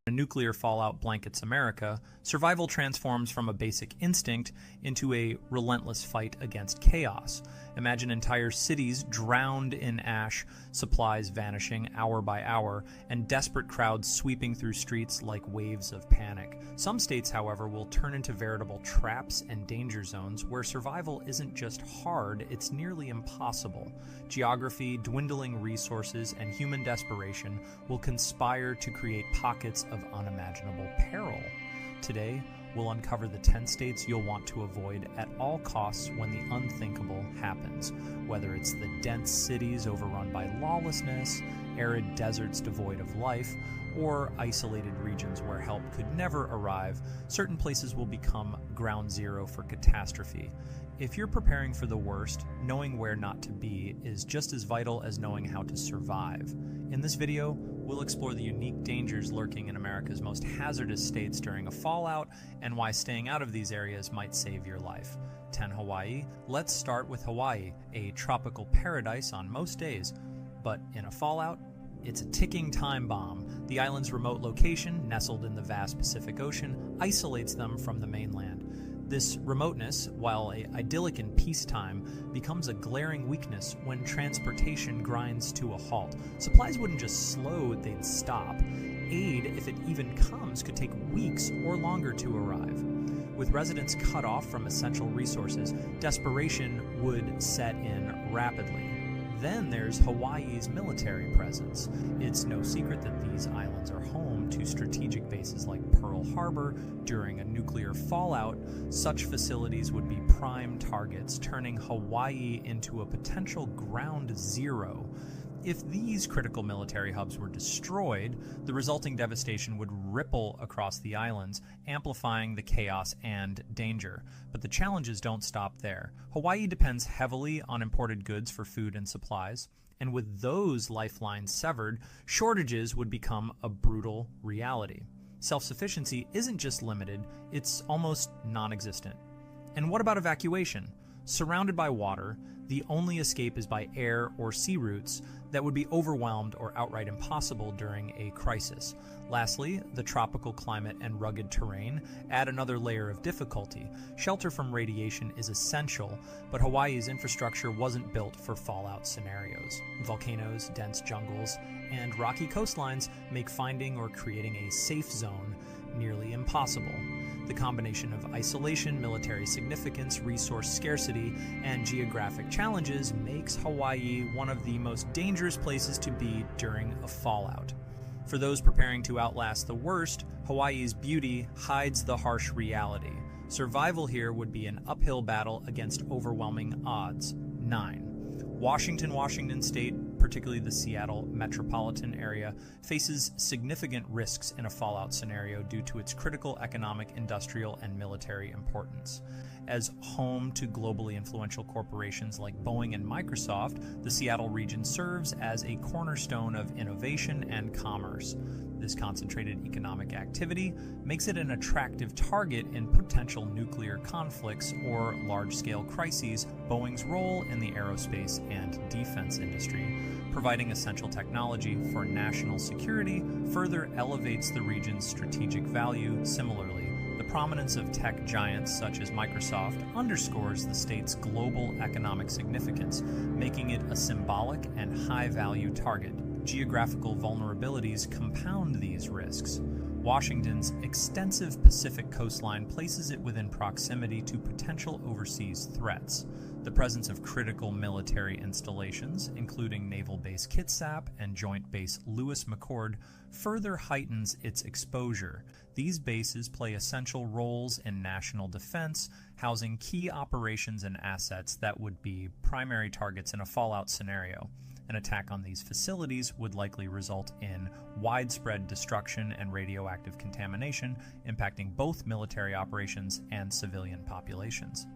A nuclear fallout blankets America, survival transforms from a basic instinct into a relentless fight against chaos. Imagine entire cities drowned in ash, supplies vanishing hour by hour, and desperate crowds sweeping through streets like waves of panic. Some states, however, will turn into veritable traps and danger zones where survival isn't just hard, it's nearly impossible. Geography, dwindling resources, and human desperation will conspire to create pockets of unimaginable peril. Today, we'll uncover the 10 states you'll want to avoid at all costs when the unthinkable happens. Whether it's the dense cities overrun by lawlessness, arid deserts devoid of life, or isolated regions where help could never arrive, certain places will become ground zero for catastrophe. If you're preparing for the worst, knowing where not to be is just as vital as knowing how to survive. In this video, we'll explore the unique dangers lurking in America's most hazardous states during a fallout and why staying out of these areas might save your life. 10 Hawaii. Let's start with Hawaii, a tropical paradise on most days. But in a fallout, it's a ticking time bomb. The island's remote location, nestled in the vast Pacific Ocean, isolates them from the mainland. This remoteness, while idyllic in peacetime, becomes a glaring weakness when transportation grinds to a halt. Supplies wouldn't just slow, they'd stop. Aid, if it even comes, could take weeks or longer to arrive. With residents cut off from essential resources, desperation would set in rapidly. Then there's Hawaii's military presence. It's no secret that these islands are home to strategic bases like Pearl Harbor. During a nuclear fallout, such facilities would be prime targets, turning Hawaii into a potential ground zero. If these critical military hubs were destroyed, the resulting devastation would ripple across the islands, amplifying the chaos and danger. But the challenges don't stop there. Hawaii depends heavily on imported goods for food and supplies, and with those lifelines severed, shortages would become a brutal reality. Self-sufficiency isn't just limited, it's almost non-existent. And what about evacuation? Surrounded by water, the only escape is by air or sea routes that would be overwhelmed or outright impossible during a crisis. Lastly, the tropical climate and rugged terrain add another layer of difficulty. Shelter from radiation is essential, but Hawaii's infrastructure wasn't built for fallout scenarios. Volcanoes, dense jungles, and rocky coastlines make finding or creating a safe zone nearly impossible. The combination of isolation, military significance, resource scarcity, and geographic challenges makes Hawaii one of the most dangerous places to be during a fallout. For those preparing to outlast the worst, Hawaii's beauty hides the harsh reality. Survival here would be an uphill battle against overwhelming odds. 9. Washington State, particularly the Seattle metropolitan area, faces significant risks in a fallout scenario due to its critical economic, industrial, and military importance. As home to globally influential corporations like Boeing and Microsoft, the Seattle region serves as a cornerstone of innovation and commerce. This concentrated economic activity makes it an attractive target in potential nuclear conflicts or large-scale crises. Boeing's role in the aerospace and defense industry, providing essential technology for national security, further elevates the region's strategic value. Similarly, the prominence of tech giants such as Microsoft underscores the state's global economic significance, making it a symbolic and high-value target. Geographical vulnerabilities compound these risks. Washington's extensive Pacific coastline places it within proximity to potential overseas threats. The presence of critical military installations, including Naval Base Kitsap and Joint Base Lewis McChord, further heightens its exposure. These bases play essential roles in national defense, housing key operations and assets that would be primary targets in a fallout scenario. An attack on these facilities would likely result in widespread destruction and radioactive contamination, impacting both military operations and civilian populations.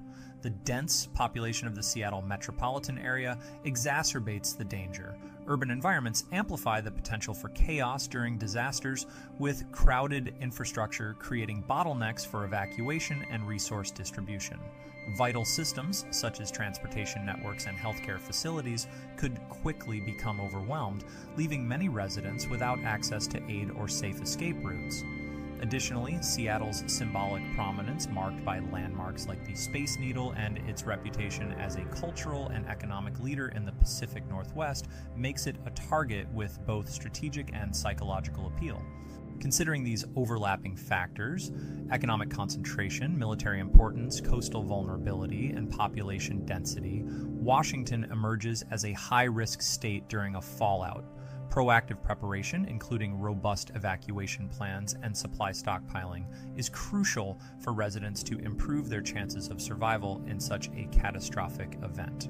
The dense population of the Seattle metropolitan area exacerbates the danger. Urban environments amplify the potential for chaos during disasters, with crowded infrastructure creating bottlenecks for evacuation and resource distribution. Vital systems, such as transportation networks and healthcare facilities, could quickly become overwhelmed, leaving many residents without access to aid or safe escape routes. Additionally, Seattle's symbolic prominence, marked by landmarks like the Space Needle and its reputation as a cultural and economic leader in the Pacific Northwest, makes it a target with both strategic and psychological appeal. Considering these overlapping factors, economic concentration, military importance, coastal vulnerability, and population density, Washington emerges as a high-risk state during a fallout. Proactive preparation, including robust evacuation plans and supply stockpiling, is crucial for residents to improve their chances of survival in such a catastrophic event.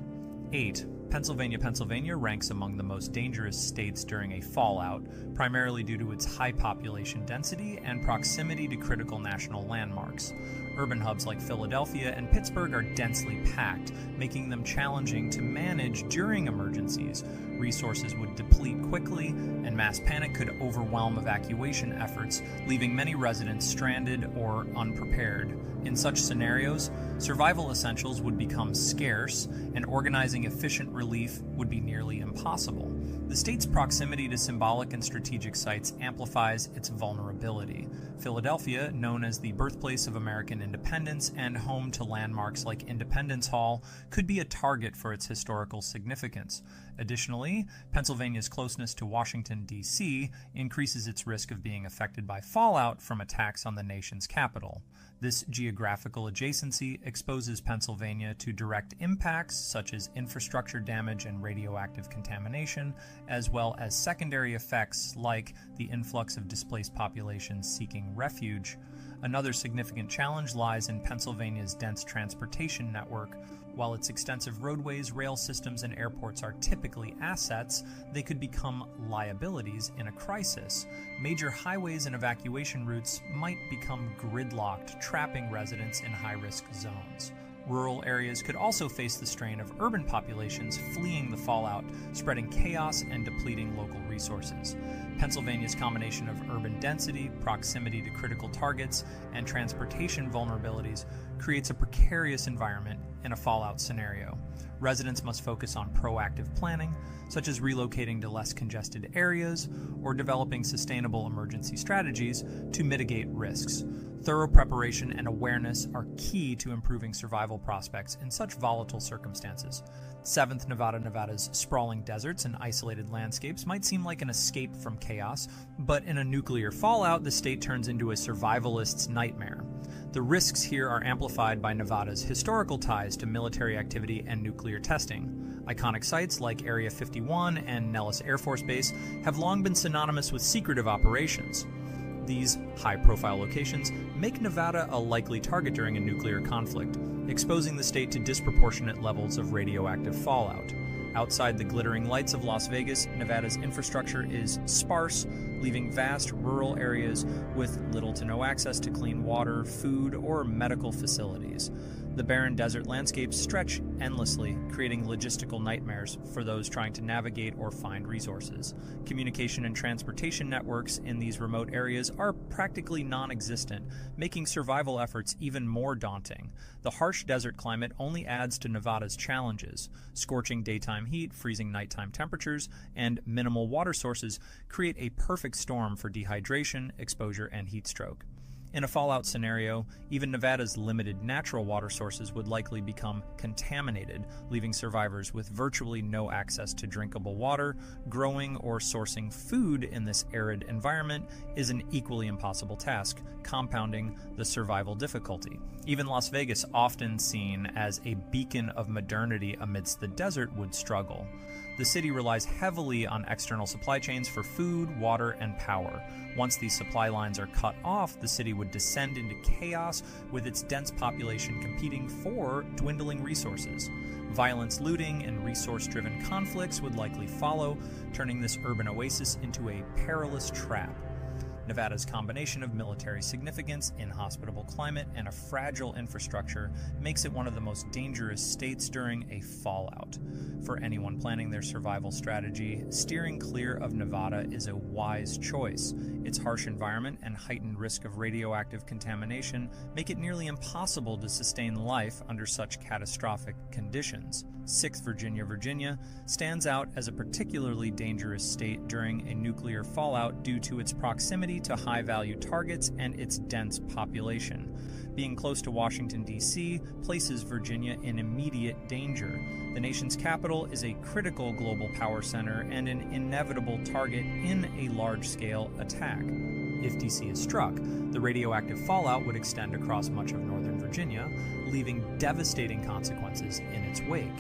8. Pennsylvania ranks among the most dangerous states during a fallout, primarily due to its high population density and proximity to critical national landmarks. Urban hubs like Philadelphia and Pittsburgh are densely packed, making them challenging to manage during emergencies. Resources would deplete quickly, and mass panic could overwhelm evacuation efforts, leaving many residents stranded or unprepared. In such scenarios, survival essentials would become scarce, and organizing efficient relief would be nearly impossible. The state's proximity to symbolic and strategic sites amplifies its vulnerability. Philadelphia, known as the birthplace of American independence and home to landmarks like Independence Hall, could be a target for its historical significance. Additionally, Pennsylvania's closeness to Washington, D.C. increases its risk of being affected by fallout from attacks on the nation's capital. This geographical adjacency exposes Pennsylvania to direct impacts such as infrastructure damage and radioactive contamination, as well as secondary effects like the influx of displaced populations seeking refuge. Another significant challenge lies in Pennsylvania's dense transportation network. While its extensive roadways, rail systems, and airports are typically assets, they could become liabilities in a crisis. Major highways and evacuation routes might become gridlocked, trapping residents in high-risk zones. Rural areas could also face the strain of urban populations fleeing the fallout, spreading chaos and depleting local resources. Pennsylvania's combination of urban density, proximity to critical targets, and transportation vulnerabilities creates a precarious environment in a fallout scenario. Residents must focus on proactive planning, such as relocating to less congested areas or developing sustainable emergency strategies to mitigate risks. Thorough preparation and awareness are key to improving survival prospects in such volatile circumstances. 7th Nevada's sprawling deserts and isolated landscapes might seem like an escape from chaos, but in a nuclear fallout, the state turns into a survivalist's nightmare. The risks here are amplified by Nevada's historical ties to military activity and nuclear testing. Iconic sites like Area 51 and Nellis Air Force Base have long been synonymous with secretive operations. These high-profile locations make Nevada a likely target during a nuclear conflict, exposing the state to disproportionate levels of radioactive fallout. Outside the glittering lights of Las Vegas, Nevada's infrastructure is sparse, leaving vast rural areas with little to no access to clean water, food, or medical facilities. The barren desert landscapes stretch endlessly, creating logistical nightmares for those trying to navigate or find resources. Communication and transportation networks in these remote areas are practically non-existent, making survival efforts even more daunting. The harsh desert climate only adds to Nevada's challenges. Scorching daytime heat, freezing nighttime temperatures, and minimal water sources create a perfect storm for dehydration, exposure, and heat stroke. In a fallout scenario, even Nevada's limited natural water sources would likely become contaminated, leaving survivors with virtually no access to drinkable water. Growing or sourcing food in this arid environment is an equally impossible task, compounding the survival difficulty. Even Las Vegas, often seen as a beacon of modernity amidst the desert, would struggle. The city relies heavily on external supply chains for food, water, and power. Once these supply lines are cut off, the city would descend into chaos, with its dense population competing for dwindling resources. Violence, looting, and resource-driven conflicts would likely follow, turning this urban oasis into a perilous trap. Nevada's combination of military significance, inhospitable climate, and a fragile infrastructure makes it one of the most dangerous states during a fallout. For anyone planning their survival strategy, steering clear of Nevada is a wise choice. Its harsh environment and heightened risk of radioactive contamination make it nearly impossible to sustain life under such catastrophic conditions. 6th Virginia stands out as a particularly dangerous state during a nuclear fallout due to its proximity to high-value targets and its dense population. Being close to Washington, D.C. places Virginia in immediate danger. The nation's capital is a critical global power center and an inevitable target in a large-scale attack. If D.C. is struck, the radioactive fallout would extend across much of northern Virginia, leaving devastating consequences in its wake.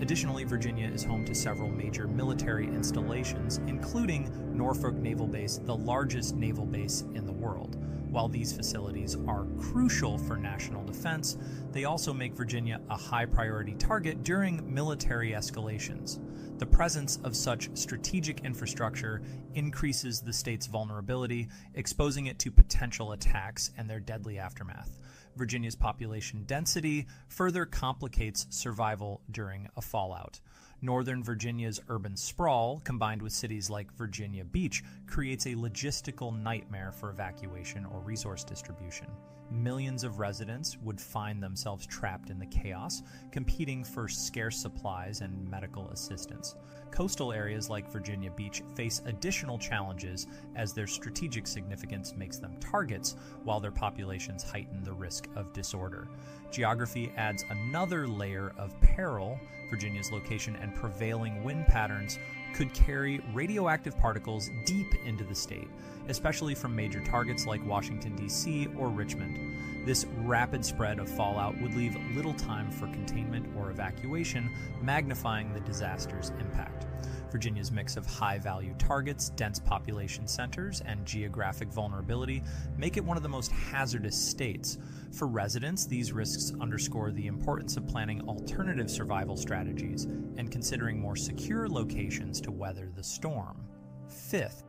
Additionally, Virginia is home to several major military installations, including Norfolk Naval Base, the largest naval base in the world. While these facilities are crucial for national defense, they also make Virginia a high-priority target during military escalations. The presence of such strategic infrastructure increases the state's vulnerability, exposing it to potential attacks and their deadly aftermath. Virginia's population density further complicates survival during a fallout. Northern Virginia's urban sprawl, combined with cities like Virginia Beach, creates a logistical nightmare for evacuation or resource distribution. Millions of residents would find themselves trapped in the chaos, competing for scarce supplies and medical assistance. Coastal areas like Virginia Beach face additional challenges as their strategic significance makes them targets, while their populations heighten the risk of disorder. Geography adds another layer of peril. Virginia's location and prevailing wind patterns could carry radioactive particles deep into the state, especially from major targets like Washington, D.C. or Richmond. This rapid spread of fallout would leave little time for containment or evacuation, magnifying the disaster's impact. Virginia's mix of high-value targets, dense population centers, and geographic vulnerability make it one of the most hazardous states. For residents, these risks underscore the importance of planning alternative survival strategies and considering more secure locations to weather the storm. 5th,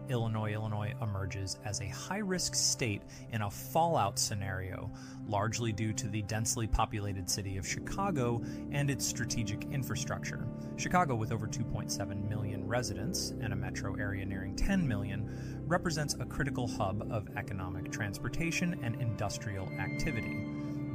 Illinois emerges as a high-risk state in a fallout scenario, largely due to the densely populated city of Chicago and its strategic infrastructure. Chicago, with over 2.7 million residents and a metro area nearing 10 million, represents a critical hub of economic, transportation, and industrial activity.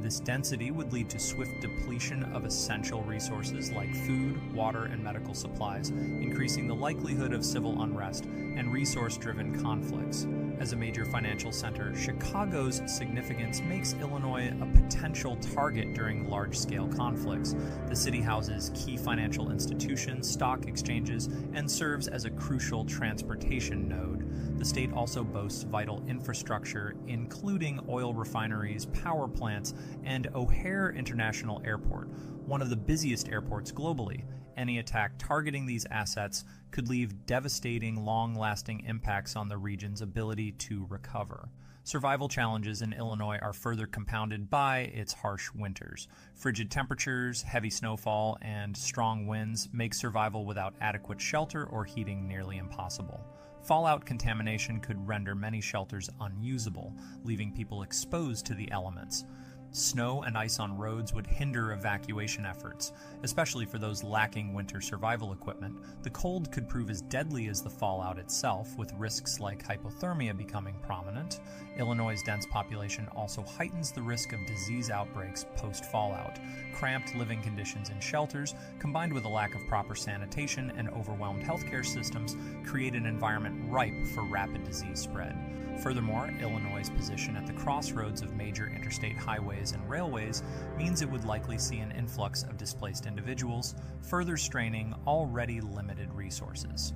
This density would lead to swift depletion of essential resources like food, water, and medical supplies, increasing the likelihood of civil unrest and resource-driven conflicts. As a major financial center, Chicago's significance makes Illinois a potential target during large-scale conflicts. The city houses key financial institutions, stock exchanges, and serves as a crucial transportation node. The state also boasts vital infrastructure, including oil refineries, power plants, and O'Hare International Airport, one of the busiest airports globally. Any attack targeting these assets could leave devastating, long-lasting impacts on the region's ability to recover. Survival challenges in Illinois are further compounded by its harsh winters. Frigid temperatures, heavy snowfall, and strong winds make survival without adequate shelter or heating nearly impossible. Fallout contamination could render many shelters unusable, leaving people exposed to the elements. Snow and ice on roads would hinder evacuation efforts, especially for those lacking winter survival equipment. The cold could prove as deadly as the fallout itself, with risks like hypothermia becoming prominent. Illinois' dense population also heightens the risk of disease outbreaks post-fallout. Cramped living conditions in shelters, combined with a lack of proper sanitation and overwhelmed healthcare systems, create an environment ripe for rapid disease spread. Furthermore, Illinois' position at the crossroads of major interstate highways and railways means it would likely see an influx of displaced individuals, further straining already limited resources.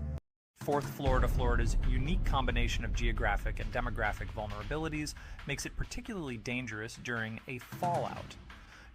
4th, Florida's unique combination of geographic and demographic vulnerabilities makes it particularly dangerous during a fallout.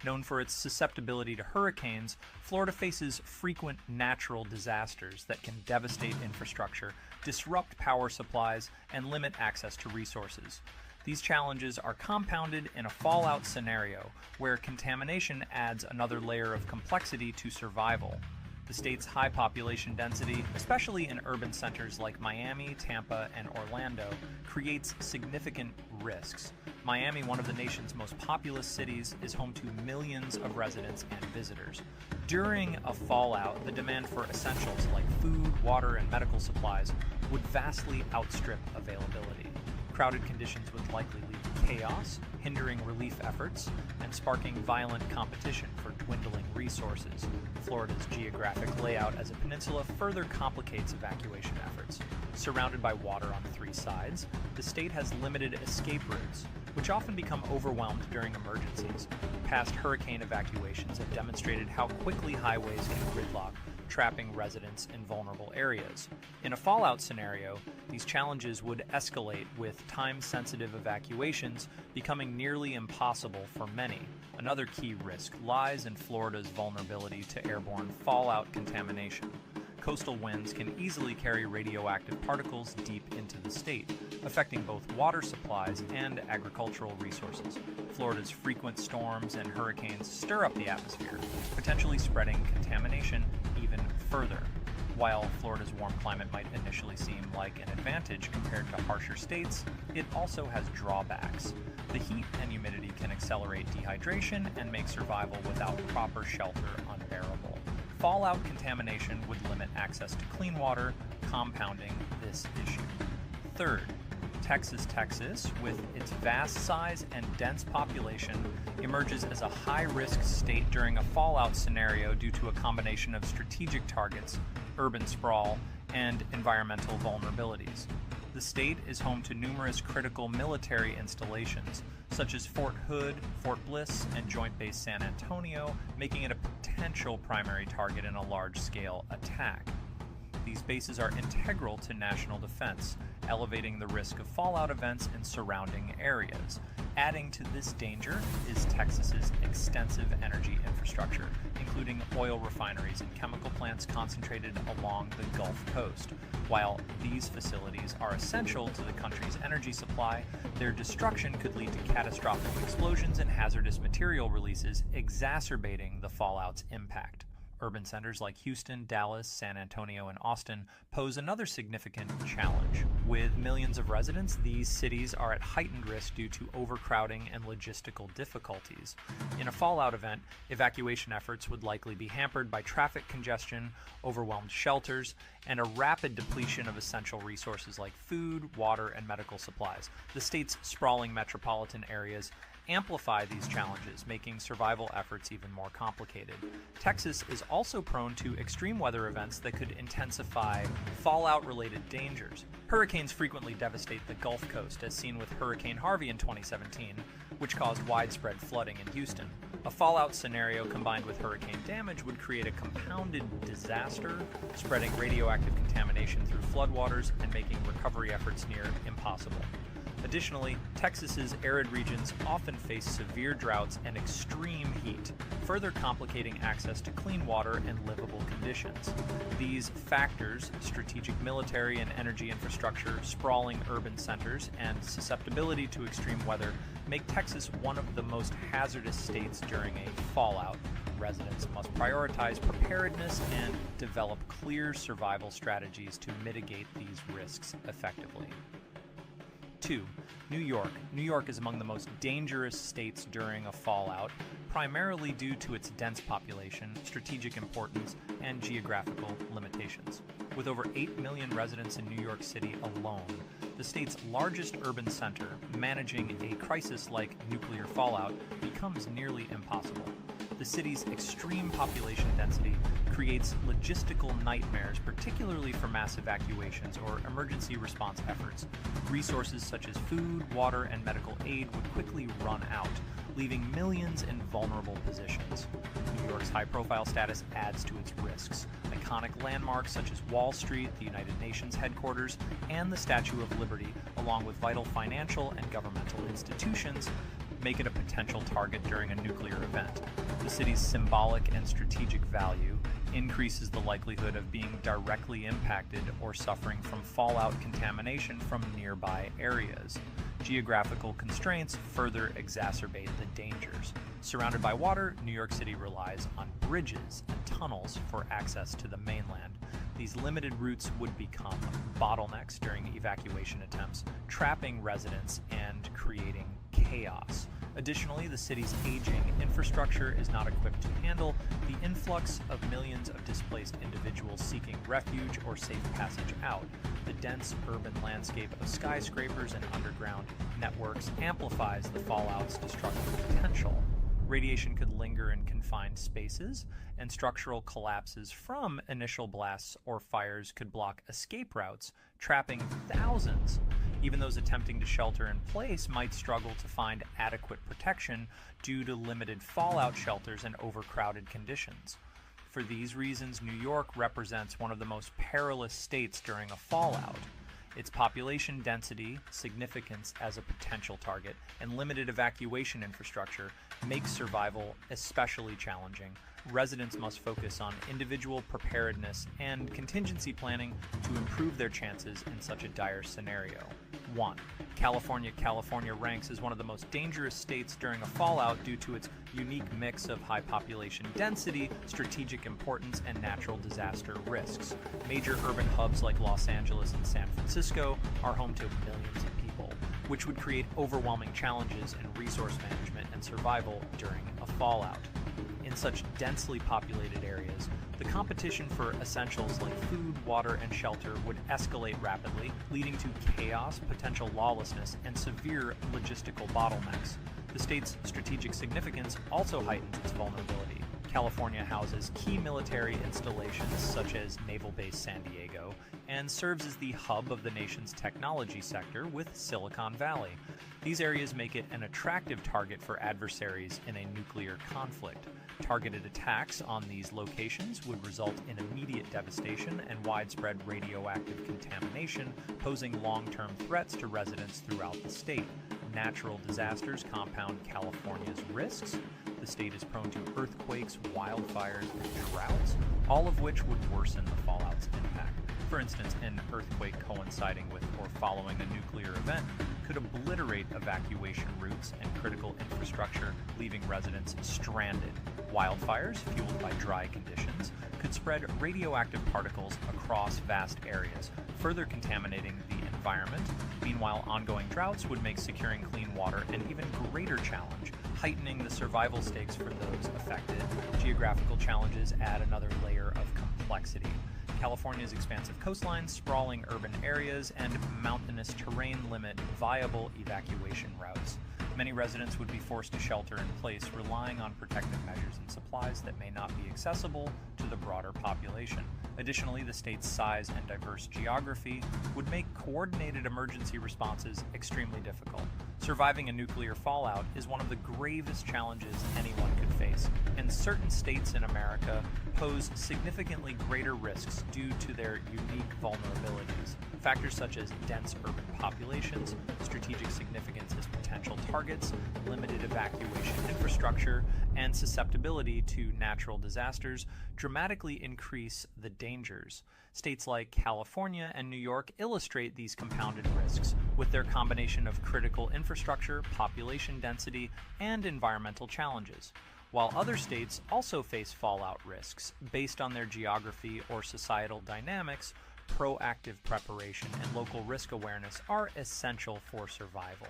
Known for its susceptibility to hurricanes, Florida faces frequent natural disasters that can devastate infrastructure, disrupt power supplies, and limit access to resources. These challenges are compounded in a fallout scenario where contamination adds another layer of complexity to survival. The state's high population density, especially in urban centers like Miami, Tampa, and Orlando, creates significant risks. Miami, one of the nation's most populous cities, is home to millions of residents and visitors. During a fallout, the demand for essentials like food, water, and medical supplies would vastly outstrip availability. Crowded conditions would likely lead to chaos, hindering relief efforts, and sparking violent competition for dwindling resources. Florida's geographic layout as a peninsula further complicates evacuation efforts. Surrounded by water on 3 sides, the state has limited escape routes, which often become overwhelmed during emergencies. Past hurricane evacuations have demonstrated how quickly highways can gridlock, trapping residents in vulnerable areas. In a fallout scenario, these challenges would escalate, with time-sensitive evacuations becoming nearly impossible for many. Another key risk lies in Florida's vulnerability to airborne fallout contamination. Coastal winds can easily carry radioactive particles deep into the state, affecting both water supplies and agricultural resources. Florida's frequent storms and hurricanes stir up the atmosphere, potentially spreading contamination even further. While Florida's warm climate might initially seem like an advantage compared to harsher states, it also has drawbacks. The heat and humidity can accelerate dehydration and make survival without proper shelter unbearable. Fallout contamination would limit access to clean water, compounding this issue. Third, Texas, with its vast size and dense population, emerges as a high-risk state during a fallout scenario due to a combination of strategic targets, urban sprawl, and environmental vulnerabilities. The state is home to numerous critical military installations, such as Fort Hood, Fort Bliss, and Joint Base San Antonio, making it a potential primary target in a large-scale attack. These bases are integral to national defense, elevating the risk of fallout events in surrounding areas. Adding to this danger is Texas's extensive energy infrastructure, including oil refineries and chemical plants concentrated along the Gulf Coast. While these facilities are essential to the country's energy supply, their destruction could lead to catastrophic explosions and hazardous material releases, exacerbating the fallout's impact. Urban centers like Houston, Dallas, San Antonio, and Austin pose another significant challenge. With millions of residents, these cities are at heightened risk due to overcrowding and logistical difficulties. In a fallout event, evacuation efforts would likely be hampered by traffic congestion, overwhelmed shelters, and a rapid depletion of essential resources like food, water, and medical supplies. The state's sprawling metropolitan areas amplify these challenges, making survival efforts even more complicated. Texas is also prone to extreme weather events that could intensify fallout-related dangers. Hurricanes frequently devastate the Gulf Coast, as seen with Hurricane Harvey in 2017, which caused widespread flooding in Houston. A fallout scenario combined with hurricane damage would create a compounded disaster, spreading radioactive contamination through floodwaters and making recovery efforts near impossible. Additionally, Texas's arid regions often face severe droughts and extreme heat, further complicating access to clean water and livable conditions. These factors, strategic military and energy infrastructure, sprawling urban centers, and susceptibility to extreme weather, make Texas one of the most hazardous states during a fallout. Residents must prioritize preparedness and develop clear survival strategies to mitigate these risks effectively. 2. New York. New York is among the most dangerous states during a fallout, primarily due to its dense population, strategic importance, and geographical limitations. With over 8 million residents in New York City alone, the state's largest urban center, managing a crisis like nuclear fallout becomes nearly impossible. The city's extreme population density creates logistical nightmares, particularly for mass evacuations or emergency response efforts. Resources such as food, water, and medical aid would quickly run out, leaving millions in vulnerable positions. New York's high-profile status adds to its risks. Iconic landmarks such as Wall Street, the United Nations headquarters, and the Statue of Liberty, along with vital financial and governmental institutions, make it a potential target during a nuclear event. The city's symbolic and strategic value, increases the likelihood of being directly impacted or suffering from fallout contamination from nearby areas. Geographical constraints further exacerbate the dangers. Surrounded by water, New York City relies on bridges and tunnels for access to the mainland. These limited routes would become bottlenecks during evacuation attempts, trapping residents and creating chaos. Additionally, the city's aging infrastructure is not equipped to handle the influx of millions of displaced individuals seeking refuge or safe passage out. The dense urban landscape of skyscrapers and underground networks amplifies the fallout's destructive potential. Radiation could linger in confined spaces, and structural collapses from initial blasts or fires could block escape routes, trapping thousands. Even those attempting to shelter in place might struggle to find adequate protection due to limited fallout shelters and overcrowded conditions. For these reasons, New York represents one of the most perilous states during a fallout. Its population density, significance as a potential target, and limited evacuation infrastructure makes survival especially challenging. Residents must focus on individual preparedness and contingency planning to improve their chances in such a dire scenario. 1. California. California ranks as one of the most dangerous states during a fallout due to its unique mix of high population density, strategic importance, and natural disaster risks. Major urban hubs like Los Angeles and San Francisco are home to millions of people, which would create overwhelming challenges in resource management and survival during a fallout. In such densely populated areas, the competition for essentials like food, water, and shelter would escalate rapidly, leading to chaos, potential lawlessness, and severe logistical bottlenecks. The state's strategic significance also heightens its vulnerability. California houses key military installations such as Naval Base San Diego and serves as the hub of the nation's technology sector with Silicon Valley. These areas make it an attractive target for adversaries in a nuclear conflict. Targeted attacks on these locations would result in immediate devastation and widespread radioactive contamination, posing long-term threats to residents throughout the state. Natural disasters compound California's risks. The state is prone to earthquakes, wildfires, and droughts, all of which would worsen the fallout's impact. For instance, an earthquake coinciding with or following a nuclear event could obliterate evacuation routes and critical infrastructure, leaving residents stranded. Wildfires, fueled by dry conditions, could spread radioactive particles across vast areas, further contaminating the environment. Meanwhile, ongoing droughts would make securing clean water an even greater challenge, heightening the survival stakes for those affected. Geographical challenges add another layer of complexity. California's expansive coastlines, sprawling urban areas, and mountainous terrain limit viable evacuation routes. Many residents would be forced to shelter in place, relying on protective measures and supplies that may not be accessible to the broader population. Additionally, the state's size and diverse geography would make coordinated emergency responses extremely difficult. Surviving a nuclear fallout is one of the gravest challenges anyone could face, and certain states in America pose significantly greater risks due to their unique vulnerabilities. Factors such as dense urban populations, strategic significance as potential targets, limited evacuation infrastructure, and susceptibility to natural disasters dramatically increase the dangers. States like California and New York illustrate these compounded risks with their combination of critical infrastructure, population density, and environmental challenges. While other states also face fallout risks based on their geography or societal dynamics, proactive preparation and local risk awareness are essential for survival.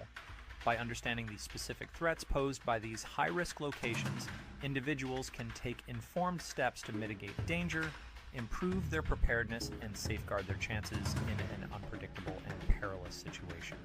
By understanding the specific threats posed by these high-risk locations, individuals can take informed steps to mitigate danger, improve their preparedness, and safeguard their chances in an unpredictable and perilous situation.